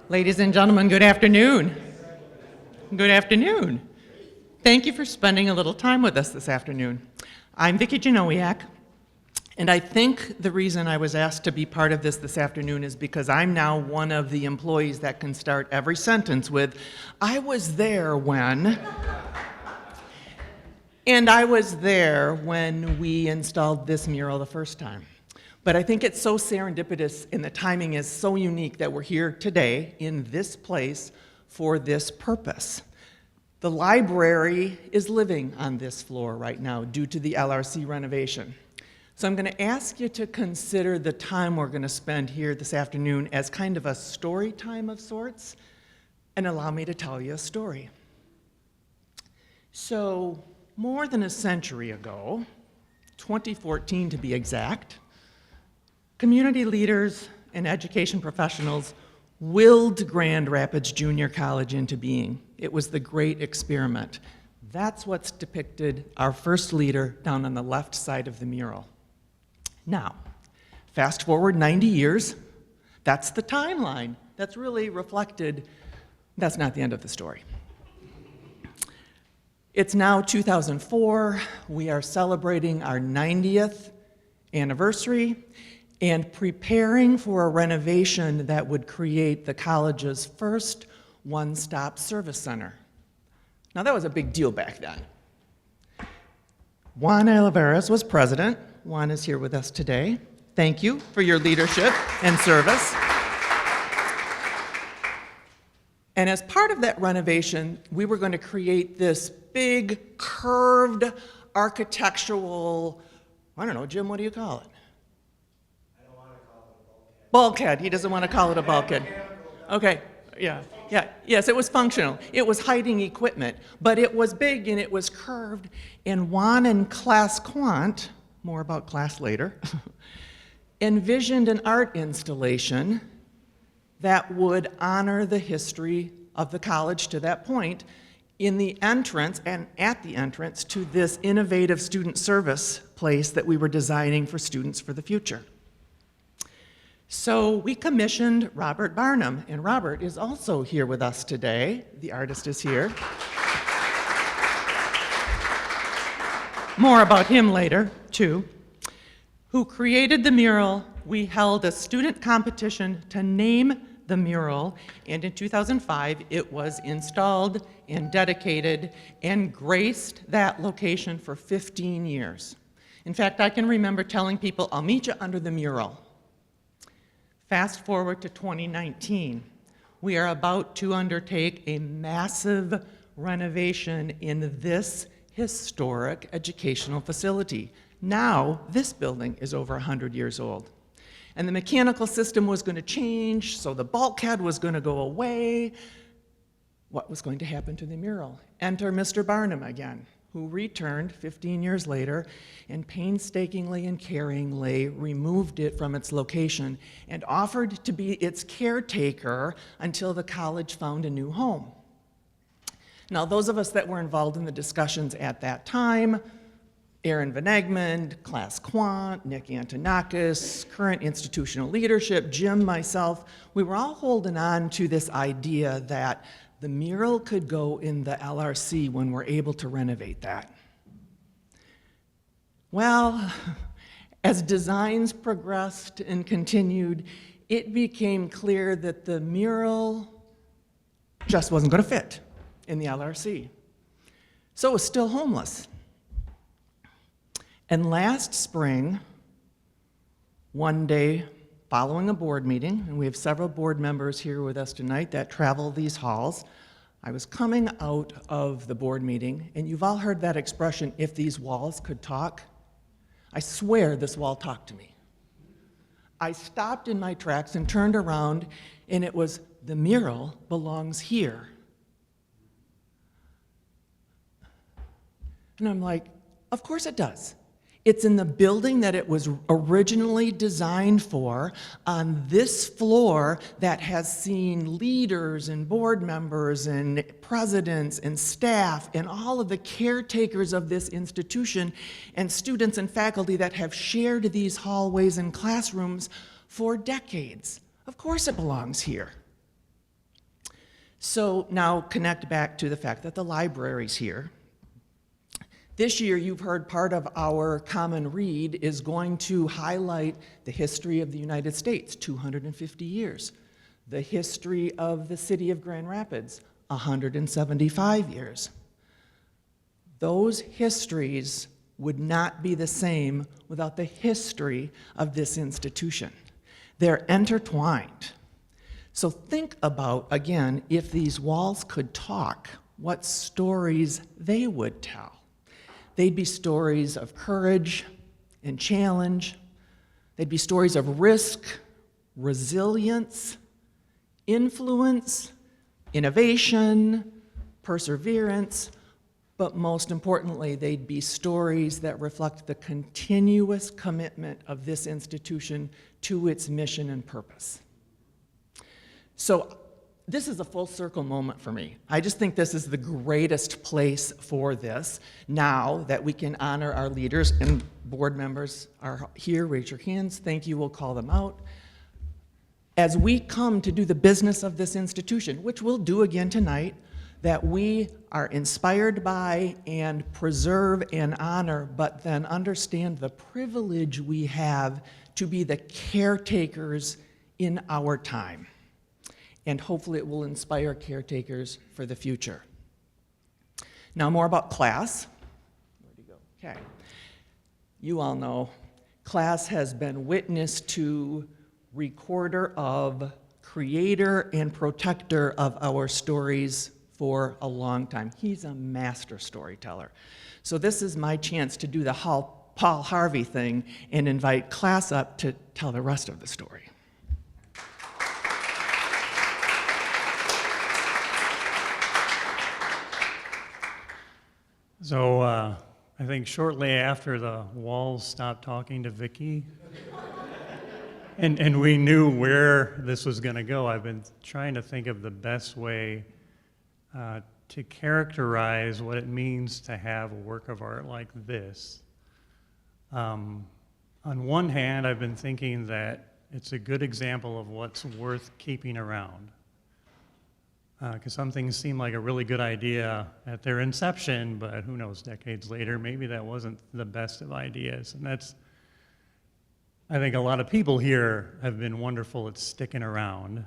Ladies and gentlemen, good afternoon. Good afternoon. Thank you for spending a little time with us this afternoon. I'm Vicki Janowiak, and I think the reason I was asked to be part of this afternoon is because I'm now one of the employees that can start every sentence with, "I was there when," and I was there when we installed this mural the first time. But I think it's so serendipitous and the timing is so unique that we're here today in this place for this purpose. The library is living on this floor right now due to the LRC renovation. So I'm going to ask you to consider the time we're going to spend here this afternoon as kind of a story time of sorts, and allow me to tell you a story. So more than a century ago, 2014 to be exact, community leaders and education professionals willed Grand Rapids Junior College into being. It was the great experiment. That's what's depicted, our first leader down on the left side of the mural. Now, fast forward 90 years, that's the timeline. That's really reflected, that's not the end of the story. It's now 2004, we are celebrating our 90th anniversary, and preparing for a renovation that would create the college's first one-stop service center. Now that was a big deal back then. Juan Olivares was president. Juan is here with us today. Thank you for your leadership and service. And as part of that renovation, we were going to create this big curved architectural, I don't know, Jim, what do you call it? Bulkhead. He doesn't want to call it a bulkhead. Okay, yes, it was functional. It was hiding equipment, but it was big and it was curved. And Juan and Class Quant, more about class later, envisioned an art installation that would honor the history of the college to that point in the entrance and at the entrance to this innovative student service place that we were designing for students for the future. So we commissioned Robert Barnum, and Robert is also here with us today. The artist is here. More about him later, too. Who created the mural. We held a student competition to name the mural, and in 2005, it was installed and dedicated and graced that location for 15 years. In fact, I can remember telling people, I'll meet you under the mural. Fast forward to 2019, we are about to undertake a massive renovation in this historic educational facility. Now, this building is over 100 years old. And the mechanical system was going to change, so the bulkhead was going to go away. What was going to happen to the mural? Enter Mr. Barnum again, who returned 15 years later and painstakingly and caringly removed it from its location and offered to be its caretaker until the college found a new home. Now, those of us that were involved in the discussions at that time, Aaron Van Egmond, Class Quant, Nick Antonakis, current institutional leadership, Jim, myself, we were all holding on to this idea that the mural could go in the LRC when we're able to renovate that. Well, as designs progressed and continued, it became clear that the mural just wasn't going to fit in the LRC. So it was still homeless. And last spring, one day, following a board meeting, and we have several board members here with us tonight that travel these halls, I was coming out of the board meeting, and you've all heard that expression, if these walls could talk. I swear this wall talked to me. I stopped in my tracks and turned around, and it was, the mural belongs here. And I'm like, of course it does. It's in the building that it was originally designed for, on this floor that has seen leaders and board members and presidents and staff and all of the caretakers of this institution and students and faculty that have shared these hallways and classrooms for decades. Of course it belongs here. So now connect back to the fact that the library's here. This year, you've heard part of our common read is going to highlight the history of the United States, 250 years. The history of the city of Grand Rapids, 175 years. Those histories would not be the same without the history of this institution. They're intertwined. So think about, again, if these walls could talk, what stories they would tell. They'd be stories of courage and challenge. They'd be stories of risk, resilience, influence, innovation, perseverance, but most importantly, they'd be stories that reflect the continuous commitment of this institution to its mission and purpose. So this is a full circle moment for me. I just think this is the greatest place for this. Now that we can honor our leaders, and board members are here, raise your hands, thank you, we'll call them out. As we come to do the business of this institution, which we'll do again tonight, that we are inspired by and preserve and honor, but then understand the privilege we have to be the caretakers in our time. And hopefully it will inspire caretakers for the future. Now more about class. Where'd he go? Okay. You all know, class has been witness to, recorder of, creator and protector of our stories for a long time. He's a master storyteller. So this is my chance to do the Paul Harvey thing and invite class up to tell the rest of the story. So I think shortly after the walls stopped talking to Vicki, and we knew where this was going to go, I've been trying to think of the best way to characterize what it means to have a work of art like this. On one hand, I've been thinking that it's a good example of what's worth keeping around. Because some things seem like a really good idea at their inception, but who knows, decades later, maybe that wasn't the best of ideas. And that's, I think a lot of people here have been wonderful at sticking around,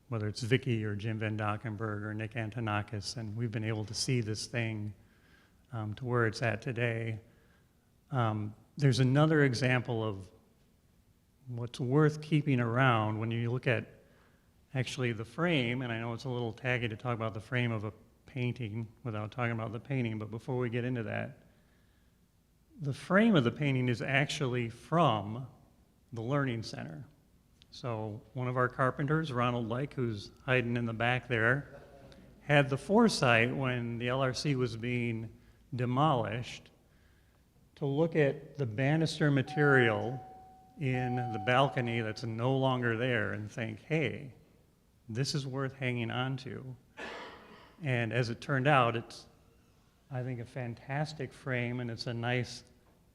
whether it's Vicki or Jim Van Dockenberg or Nick Antonakis, and we've been able to see this thing to where it's at today. There's another example of what's worth keeping around when you look at actually the frame, and I know it's a little taggy to talk about the frame of a painting without talking about the painting, but before we get into that, the frame of the painting is actually from the Learning Center. So one of our carpenters, Ronald Like, who's hiding in the back there, had the foresight when the LRC was being demolished to look at the banister material in the balcony that's no longer there and think, hey, this is worth hanging on to. And as it turned out, it's, I think, a fantastic frame, and it's a nice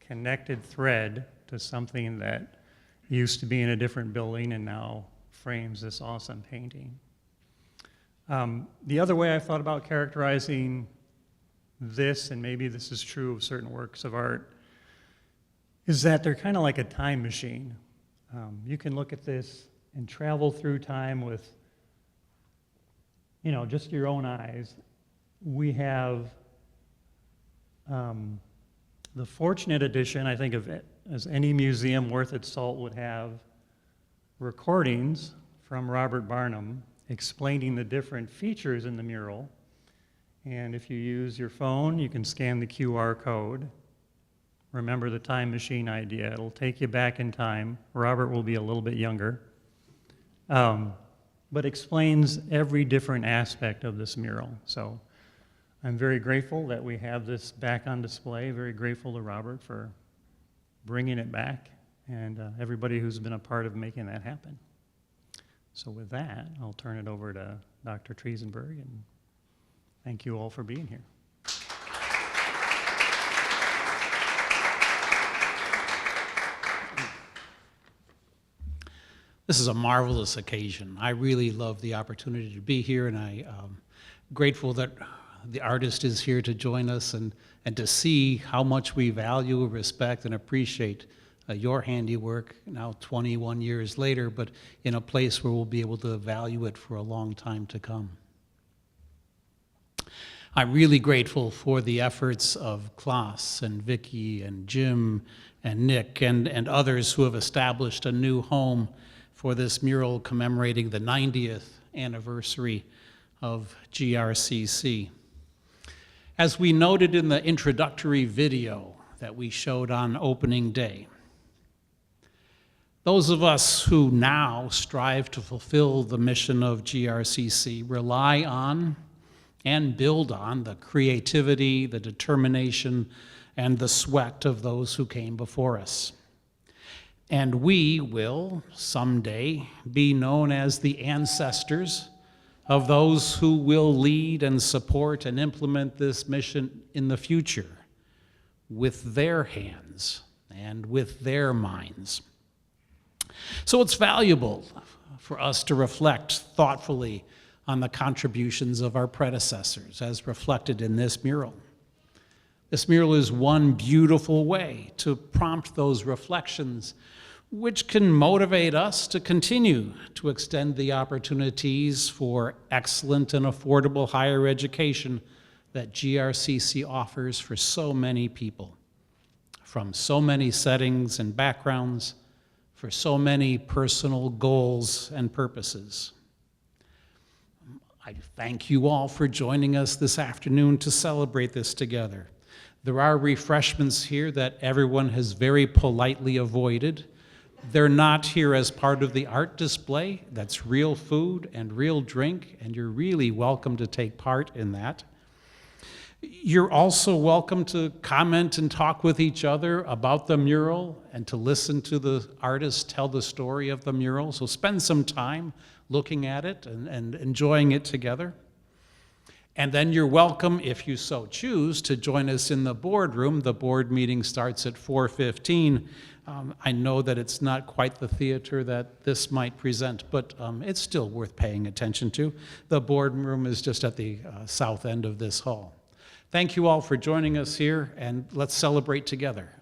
connected thread to something that used to be in a different building and now frames this awesome painting. The other way I thought about characterizing this, and maybe this is true of certain works of art, is that they're kind of like a time machine. You can look at this and travel through time with, you know, just your own eyes. We have the fortunate addition, I think, of it, as any museum worth its salt would have, recordings from Robert Barnum explaining the different features in the mural. And if you use your phone, you can scan the QR code. Remember the time machine idea. It'll take you back in time. Robert will be a little bit younger. But explains every different aspect of this mural. So I'm very grateful that we have this back on display. Very grateful to Robert for bringing it back, and everybody who's been a part of making that happen. So with that, I'll turn it over to Dr. Triesenberg, and thank you all for being here. This is a marvelous occasion. I really love the opportunity to be here, and I'm grateful that the artist is here to join us and to see how much we value, respect, and appreciate your handiwork now 21 years later, but in a place where we'll be able to value it for a long time to come. I'm really grateful for the efforts of Klaas and Vicky and Jim and Nick and others who have established a new home for this mural commemorating the 90th anniversary of GRCC. As we noted in the introductory video that we showed on opening day, those of us who now strive to fulfill the mission of GRCC rely on and build on the creativity, the determination, and the sweat of those who came before us. And we will someday be known as the ancestors of those who will lead and support and implement this mission in the future with their hands and with their minds. So it's valuable for us to reflect thoughtfully on the contributions of our predecessors as reflected in this mural. This mural is one beautiful way to prompt those reflections, which can motivate us to continue to extend the opportunities for excellent and affordable higher education that GRCC offers for so many people, from so many settings and backgrounds, for so many personal goals and purposes. I thank you all for joining us this afternoon to celebrate this together. There are refreshments here that everyone has very politely avoided. They're not here as part of the art display. That's real food and real drink, and you're really welcome to take part in that. You're also welcome to comment and talk with each other about the mural and to listen to the artist tell the story of the mural. So spend some time looking at it and enjoying it together. And then you're welcome, if you so choose, to join us in the boardroom. The board meeting starts at 4:15. I know that it's not quite the theater that this might present, but it's still worth paying attention to. The boardroom is just at the south end of this hall. Thank you all for joining us here, and let's celebrate together.